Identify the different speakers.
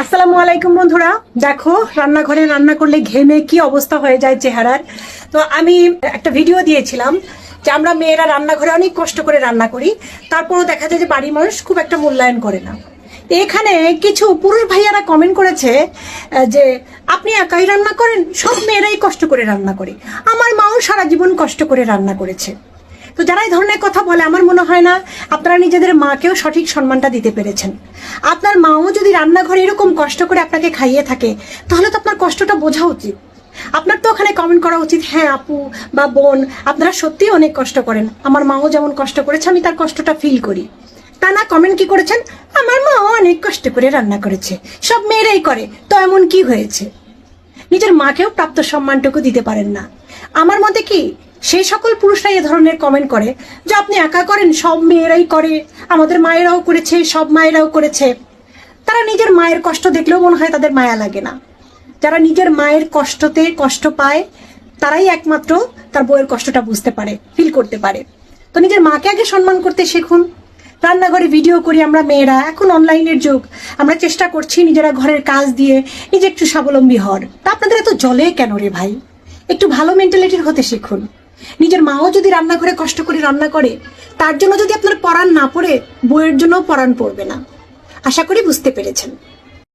Speaker 1: আসসালামু আলাইকুম বন্ধুরা। দেখো, রান্নাঘরে রান্না করলে ঘেমে কি অবস্থা হয়ে যায় চেহারার। তো আমি একটা ভিডিও দিয়েছিলাম যে আমরা মেয়েরা রান্নাঘরে অনেক কষ্ট করে রান্না করি, তারপরও দেখা যায় যে বাড়ির মানুষ খুব একটা মূল্যায়ন করে না। তো এখানে কিছু পুরুষ ভাইয়ারা কমেন্ট করেছে যে আপনি একাই রান্না করেন, সব মেয়েরাই কষ্ট করে রান্না করে, আমার মাও সারা জীবন কষ্ট করে রান্না করেছে। তো যারা এই ধরনের কথা বলে, আমার মনে হয় না আপনারা নিজেদের মাকেও সঠিক সম্মানটা দিতে পেরেছেন। আপনার মাও যদি রান্নাঘরে এরকম কষ্ট করে আপনাকে খাইয়ে থাকে, তাহলে তো আপনার কষ্টটা বোঝা উচিত। আপনার তো ওখানে কমেন্ট করা উচিত, হ্যাঁ আপু বা বোন, আপনারা সত্যিই অনেক কষ্ট করেন, আমার মাও যেমন কষ্ট করেছে আমি তার কষ্টটা ফিল করি। তা না, কমেন্ট কি করেছেন, আমার মাও অনেক কষ্ট করে রান্না করেছে, সব মেয়েরাই করে, তো এমন কি হয়েছে? নিজের মাকেও প্রাপ্ত সম্মানটুকু দিতে পারেন না। আমার মতে কি, সেই সকল পুরুষরা এ ধরনের কমেন্ট করে যে আপনি একা করেন, সব মেয়েরাই করে, আমাদের মায়েরাও করেছে, সব মায়েরাও করেছে, তারা নিজের মায়ের কষ্ট দেখলেও মনে হয় তাদের মায়া লাগে না। যারা নিজের মায়ের কষ্টতে কষ্ট পায়, তারাই একমাত্র তার বউয়ের কষ্টটা বুঝতে পারে, ফিল করতে পারে। তো নিজের মাকে আগে সম্মান করতে শিখুন। রান্নাঘরে ভিডিও করি আমরা মেয়েরা, এখন অনলাইনের যুগ, আমরা চেষ্টা করছি নিজেরা ঘরের কাজ দিয়ে নিজে একটু স্বাবলম্বী হওয়ার। তা আপনাদের এত জলে কেন রে ভাই? একটু ভালো মেন্টালিটির হতে শিখুন। নিজের মাও যদি রান্নাঘরে কষ্ট করে রান্না করে, তার জন্য যদি আপনার পরাণ না পড়ে, বউয়ের জন্য পরাণ পড়বে না। আশা করি বুঝতে পেরেছেন।